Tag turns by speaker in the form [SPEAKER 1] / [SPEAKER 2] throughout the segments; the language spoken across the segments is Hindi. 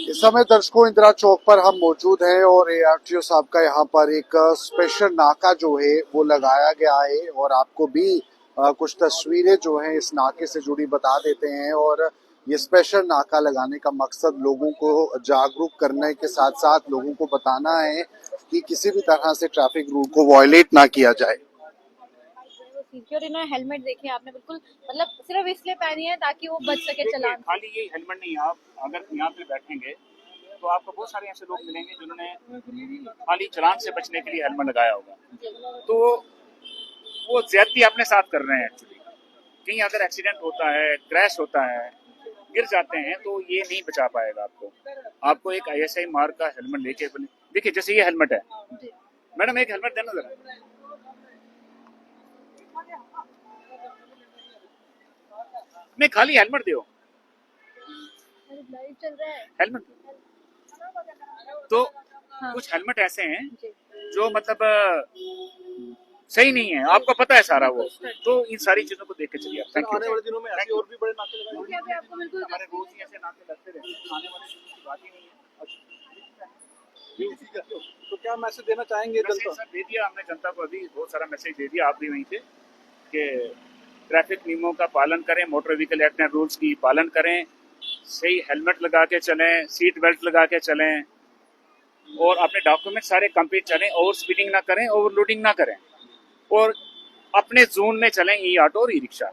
[SPEAKER 1] इस समय दर्शकों इंदिरा चौक पर हम मौजूद हैं और एआरटीओ साहब का यहाँ पर एक स्पेशल नाका जो है वो लगाया गया है और आपको भी कुछ तस्वीरें जो हैं इस नाके से जुड़ी बता देते हैं। और ये स्पेशल नाका लगाने का मकसद लोगों को जागरूक करने के साथ साथ लोगों को बताना है कि किसी भी तरह से ट्रैफिक रूल को वायलेट ना किया जाए।
[SPEAKER 2] और इन्होंने हेलमेट देखिए आपने बिल्कुल मतलब सिर्फ इसलिए पहनी है ताकि वो बच सके चलान।
[SPEAKER 3] खाली ये हेलमेट नहीं, आप अगर यहाँ पे बैठेंगे तो आपको बहुत सारे ऐसे लोग मिलेंगे जिन्होंने खाली चलान से बचने के लिए हेलमेट लगाया होगा, तो वो ज्यादती अपने साथ कर रहे हैं। एक्चुअली कहीं अगर एक्सीडेंट होता है, क्रैश होता है, गिर जाते हैं, तो ये नहीं बचा पाएगा आपको। आपको एक ISI मार्क का हेलमेट लेके, देखिए जैसे ये हेलमेट है, मैडम एक हेलमेट देना जरा, नहीं खाली हेलमेट दो, हेलमेट। तो कुछ हेलमेट ऐसे हैं जो मतलब सही नहीं है, आपको पता है सारा वो, तो इन सारी चीजों को देख के चलिए। Thank you. आने वाले दिनों में ऐसे और भी बड़े नाके लगाएंगे, हमारे रोज ही ऐसे नाके लगते रहते हैं, आने वाले दिनों की बात ही नहीं है। तो क्या मैसेज देना चाहेंगे? सर दे दिया हमने जनता को, अभी बहुत सारा मैसेज दे दिया, आप भी वहीं थे कि ट्रैफिक नियमों का पालन करें, motor vehicle act and rules की पालन करें, सही हेलमेट लगा के चलें, सीट बेल्ट लगा के चलें और अपने डॉक्यूमेंट सारे कंप्लीट चलें, ओवर स्पीडिंग ना करें, ओवरलोडिंग ना करें और अपने जोन में चलें ई ऑटो और ई रिक्शा,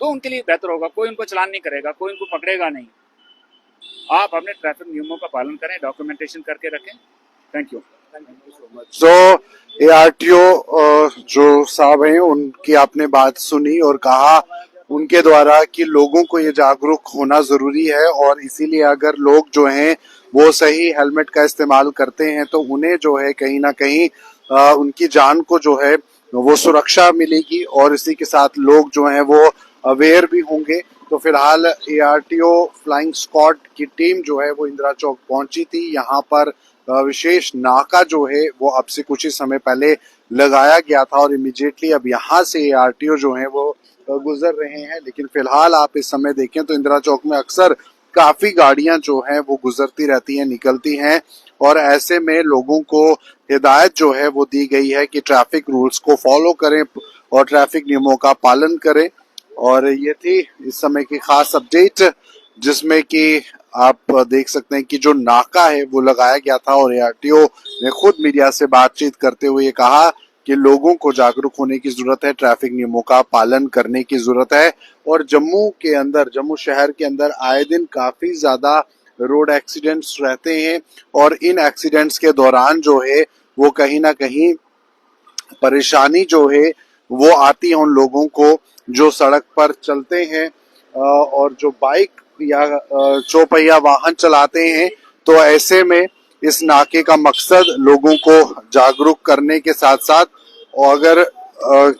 [SPEAKER 3] तो उनके लिए बेहतर होगा। कोई उनको चलान नहीं करेगा, कोई उनको पकड़ेगा नहीं। आप अपने ट्रैफिक नियमों का पालन करें, डॉक्यूमेंटेशन करके रखें। Thank you so much.
[SPEAKER 1] तो एआरटीओ जो साहब हैं उनकी आपने बात सुनी और कहा उनके द्वारा कि लोगों को ये जागरूक होना जरूरी है और इसीलिए अगर लोग जो हैं वो सही हेलमेट का इस्तेमाल करते हैं तो उन्हें जो है कहीं ना कहीं उनकी जान को जो है वो सुरक्षा मिलेगी और इसी के साथ लोग जो हैं वो अवेयर भी होंगे। तो फिलहाल एआरटीओ फ्लाइंग स्क्वाड की टीम जो है वो इंदिरा चौक पहुंची थी। यहाँ पर विशेष नाका जो है वो अब से कुछ ही समय पहले लगाया गया था और इमीडिएटली अब यहाँ से एआरटीओ जो है वो गुजर रहे हैं। लेकिन फिलहाल आप इस समय देखें तो इंदिरा चौक में अक्सर काफी गाड़ियां जो हैं वो गुजरती रहती हैं, निकलती हैं और ऐसे में लोगों को हिदायत जो है वो दी गई है कि ट्रैफिक रूल्स को फॉलो करें और ट्रैफिक नियमों का पालन करें। और ये थी इस समय की खास अपडेट जिसमें कि आप देख सकते हैं कि जो नाका है वो लगाया गया था और एआरटीओ ने खुद मीडिया से बातचीत करते हुए कहा कि लोगों को जागरूक होने की जरूरत है, ट्रैफिक नियमों का पालन करने की जरूरत है। और जम्मू शहर के अंदर आए दिन काफी ज्यादा रोड एक्सीडेंट्स रहते हैं और इन एक्सीडेंट्स के दौरान जो है वो कहीं ना कहीं परेशानी जो है वो आती है उन लोगों को जो सड़क पर चलते हैं और जो बाइक या चौपहिया वाहन चलाते हैं। तो ऐसे में इस नाके का मकसद लोगों को जागरूक करने के साथ साथ और अगर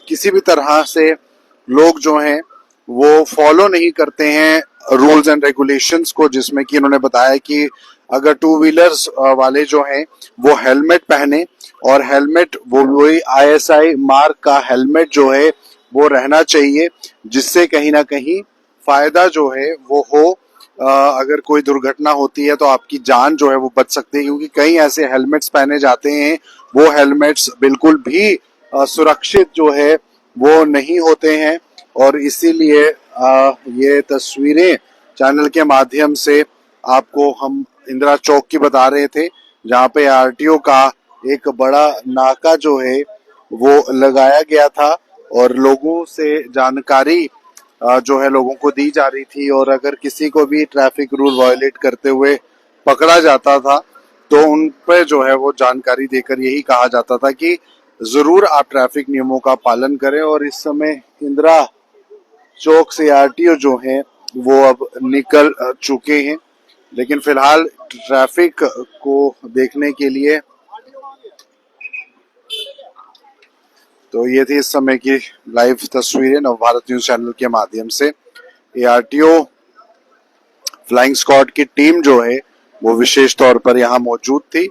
[SPEAKER 1] किसी भी तरह से लोग जो हैं वो फॉलो नहीं करते हैं रूल्स एंड रेगुलेशंस को, जिसमें कि इन्होंने बताया कि अगर टू व्हीलर्स वाले जो हैं वो हेलमेट पहने और हेलमेट वो वही ISI मार्क का हेलमेट जो है वो रहना चाहिए जिससे कहीं ना कहीं फायदा जो है वो हो। अगर कोई दुर्घटना होती है तो आपकी जान जो है वो बच सकती है क्योंकि कई ऐसे हेलमेट्स पहने जाते हैं वो हेलमेट्स बिल्कुल भी सुरक्षित जो है वो नहीं होते हैं। और इसीलिए ये तस्वीरें चैनल के माध्यम से आपको हम इंदिरा चौक की बता रहे थे जहाँ पे आरटीओ का एक बड़ा नाका जो है वो लगाया गया था और लोगों से जानकारी जो है लोगों को दी जा रही थी और अगर किसी को भी ट्रैफिक रूल वायलेट करते हुए पकड़ा जाता था तो उन पे जो है वो जानकारी देकर यही कहा जाता था कि जरूर आप ट्रैफिक नियमों का पालन करें। और इस समय इंदिरा चौक से आरटीओ जो है वो अब निकल चुके हैं लेकिन फिलहाल ट्रैफिक को देखने के लिए तो ये थी इस समय की लाइव तस्वीरें नवभारत न्यूज चैनल के माध्यम से। एआरटीओ फ्लाइंग स्क्वाड की टीम जो है वो विशेष तौर पर यहाँ मौजूद थी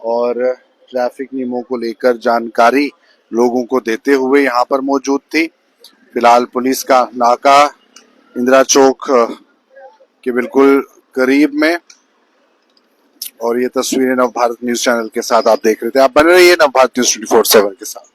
[SPEAKER 1] और ट्रैफिक नियमों को लेकर जानकारी लोगों को देते हुए यहाँ पर मौजूद थी। फिलहाल पुलिस का नाका इंदिरा चौक के बिल्कुल करीब में और ये तस्वीरें नवभारत न्यूज चैनल के साथ आप देख रहे थे। आप बने रहिए नवभारत न्यूज 24/7 के साथ।